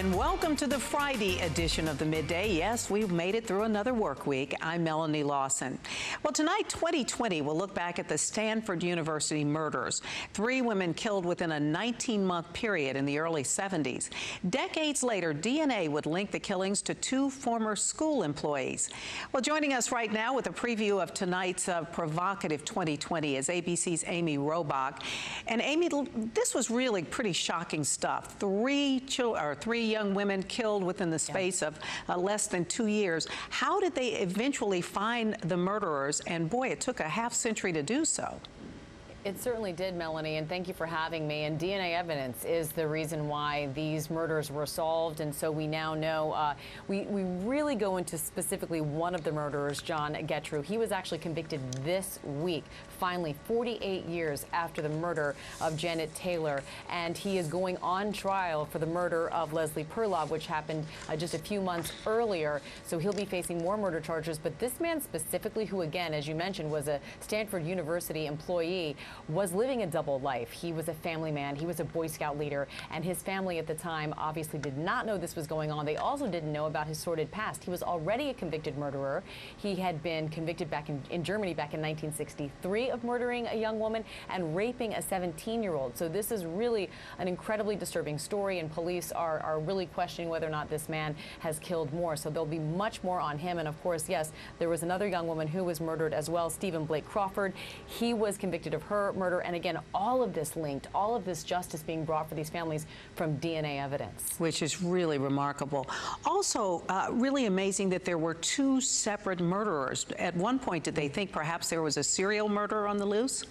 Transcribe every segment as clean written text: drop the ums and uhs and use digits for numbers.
And welcome to the Friday edition of the Midday. Yes, we've made it through another work week. I'm Melanie Lawson. Well, tonight, 2020, we'll look back at the Stanford University murders. 3 women killed within a 19-month period in the early 70s. Decades later, DNA would link the killings to 2 former school employees. Well, joining us right now with a preview of tonight's provocative 2020 is ABC's Amy Robach. And Amy, this was really pretty shocking stuff. 3 young women killed within the space of less than 2 years. How did they eventually find the murderers? And boy, it took a half-century to do so. It certainly did, Melanie, and thank you for having me. And DNA evidence is the reason why these murders were solved, and so we now know. We really go into specifically one of the murderers, John Gettru. He was actually convicted this week, finally, 48 years after the murder of Janet Taylor, and he is going on trial for the murder of Leslie Perlov, which happened just a few months earlier. So he'll be facing more murder charges. But this man specifically, who again, as you mentioned, was a Stanford University employee, was living a double life. He was a family man, he was a Boy Scout leader, and his family at the time obviously did not know this was going on. They also didn't know about his sordid past. He was already a convicted murderer. He had been convicted back in Germany back in 1963 of murdering a young woman and raping a 17-year-old. So this is really an incredibly disturbing story, and police are really questioning whether or not this man has killed more. So there'll be much more on him. And of course, yes, there was another young woman who was murdered as well, Stephen Blake Crawford. He was convicted of her murder, and again, all of this linked, all of this justice being brought for these families from DNA evidence. Which is really remarkable. Also, really amazing that there were 2 separate murderers. At one point, did they think perhaps there was a serial murderer on the loose?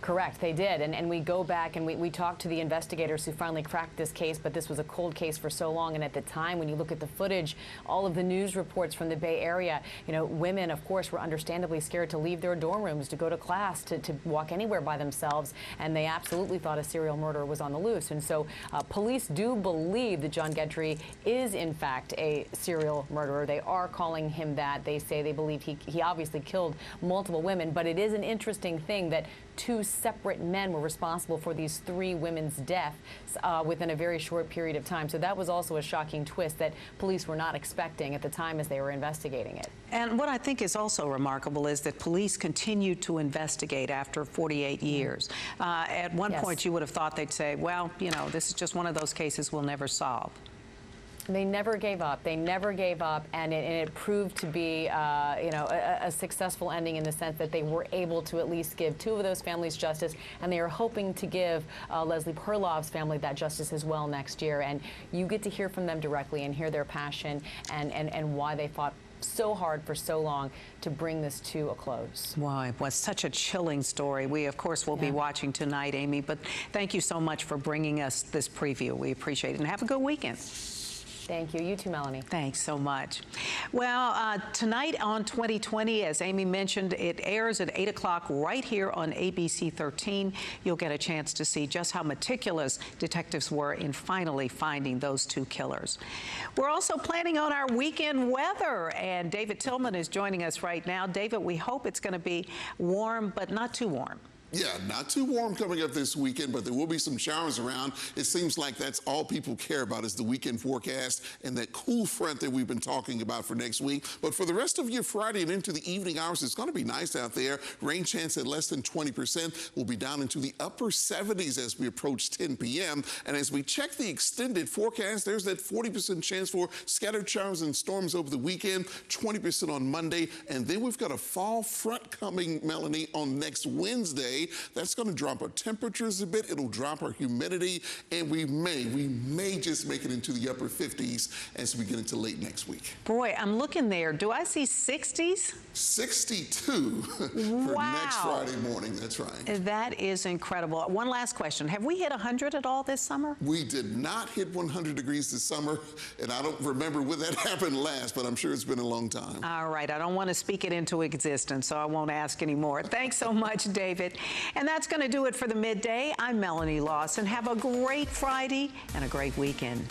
Correct, they did, and we go back and we talked to the investigators who finally cracked this case, but this was a cold case for so long, and at the time, when you look at the footage, all of the news reports from the Bay Area, you know, women, of course, were understandably scared to leave their dorm rooms, to go to class, to walk anywhere by themselves, and they absolutely thought a serial murderer was on the loose. And so police do believe that John Gettru is, in fact, a serial murderer. They are calling him that. They say they believe he obviously killed multiple women, but it is an interesting thing that 2 separate men were responsible for these 3 women's deaths within a very short period of time. So that was also a shocking twist that police were not expecting at the time as they were investigating it. And what I think is also remarkable is that police continued to investigate after 48 years. At one point, you would have thought they'd say, well, you know, this is just one of those cases we'll never solve. They never gave up. They never gave up, and it proved to be, you know, a successful ending in the sense that they were able to at least give 2 of those families justice, and they are hoping to give Leslie Perlov's family that justice as well next year. And you get to hear from them directly and hear their passion and why they fought so hard for so long to bring this to a close. Wow, it was such a chilling story. We, of course, will be watching tonight, Amy, but thank you so much for bringing us this preview. We appreciate it, and have a good weekend. Thank you. You too, Melanie. Thanks so much. Well, tonight on 2020, as Amy mentioned, it airs at 8 o'clock right here on ABC 13. You'll get a chance to see just how meticulous detectives were in finally finding those 2 killers. We're also planning on our weekend weather, and David Tillman is joining us right now. David, we hope it's going to be warm, but not too warm. Yeah, not too warm coming up this weekend, but there will be some showers around. It seems like that's all people care about is the weekend forecast and that cool front that we've been talking about for next week. But for the rest of your Friday and into the evening hours, it's going to be nice out there. Rain chance at less than 20%. We'll be down into the upper 70s as we approach 10 p.m. And as we check the extended forecast, there's that 40% chance for scattered showers and storms over the weekend, 20% on Monday. And then we've got a fall front coming, Melanie, on next Wednesday. That's going to drop our temperatures a bit. It'll drop our humidity, and we may just make it into the upper 50s as we get into late next week. Boy, I'm looking there. Do I see 60s? 62 for next Friday morning. That's right. That is incredible. One last question. Have we hit 100 at all this summer? We did not hit 100 degrees this summer, and I don't remember when that happened last, but I'm sure it's been a long time. All right. I don't want to speak it into existence, so I won't ask anymore. Thanks so much, David. And that's going to do it for the Midday. I'm Melanie Lawson. Have a great Friday and a great weekend.